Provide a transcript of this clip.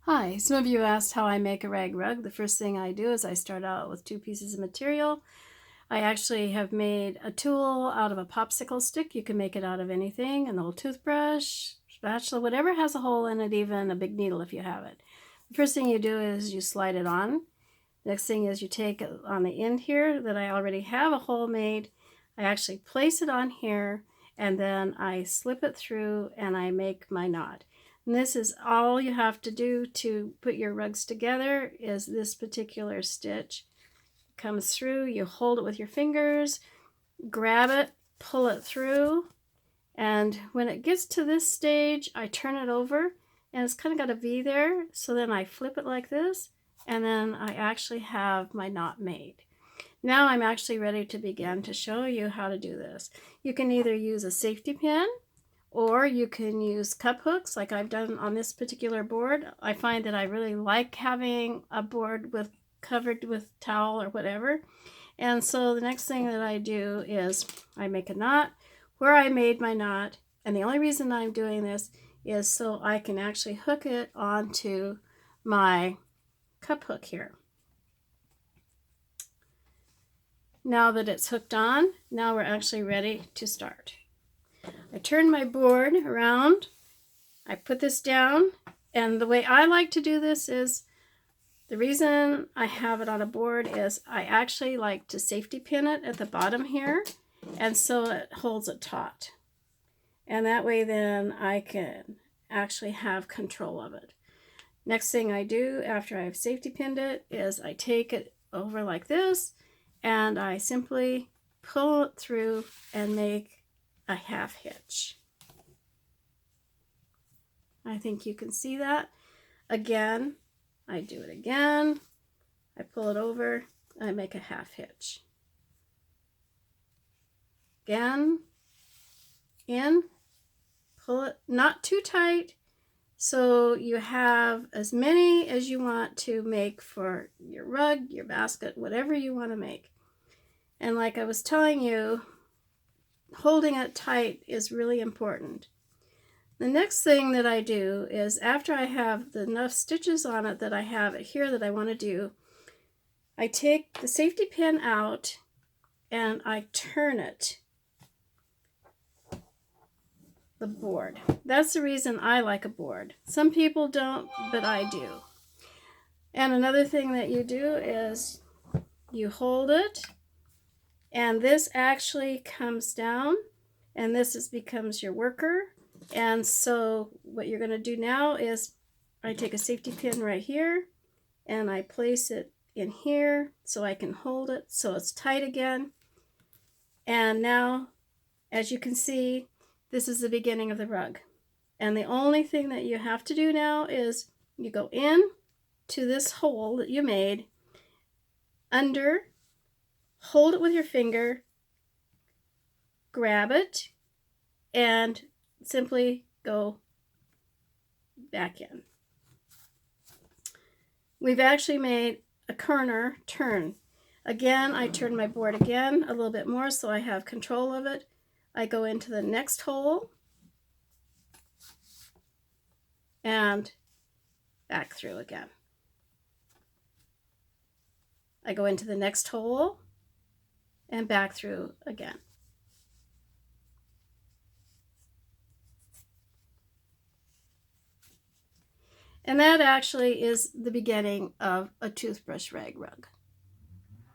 Hi, some of you asked how I make a rag rug. The first thing I do is I start out with 2 pieces of material. I actually have made a tool out of a popsicle stick. You can make it out of anything, an old toothbrush, spatula, whatever has a hole in it, even a big needle if you have it. The first thing you do is you slide it on. Next thing is you take it on the end here that I already have a hole made. I actually place it on here and then I slip it through and I make my knot. And this is all you have to do to put your rugs together is this particular stitch. Comes through, you hold it with your fingers, grab it, pull it through, and when it gets to this stage, I turn it over and it's kind of got a V there. So then I flip it like this and then I actually have my knot made. Now I'm actually ready to begin to show you how to do this. You can either use a safety pin or you can use cup hooks like I've done on this particular board. I find that I really like having a board covered with towel or whatever. And so the next thing that I do is I make a knot where I made my knot. And the only reason I'm doing this is so I can actually hook it onto my cup hook here. Now that it's hooked on, now we're actually ready to start. I turn my board around, I put this down, and the way I like to do this is, the reason I have it on a board is I actually like to safety pin it at the bottom here, and so it holds it taut. And that way then I can actually have control of it. Next thing I do after I've safety pinned it is I take it over like this, and I simply pull it through and make a half hitch. I think you can see that. Again, I do it again. I pull it over, I make a half hitch. Again, in, pull it, not too tight, so you have as many as you want to make for your rug, your basket, whatever you want to make. And like I was telling you, holding it tight is really important. The next thing that I do is after I have enough stitches on it that I have it here that I want to do, I take the safety pin out and I turn it, the board. That's the reason I like a board. Some people don't, but I do. And another thing that you do is you hold it, and this actually comes down, and this becomes your worker. And so what you're going to do now is I take a safety pin right here and I place it in here so I can hold it so it's tight again. And now, as you can see, this is the beginning of the rug. And the only thing that you have to do now is you go in to this hole that you made, under, hold it with your finger, grab it, and simply go back in. We've actually made a corner turn. Again, I turn my board again a little bit more so I have control of it. I go into the next hole and back through again. I go into the next hole and back through again. And that actually is the beginning of a toothbrush rag rug.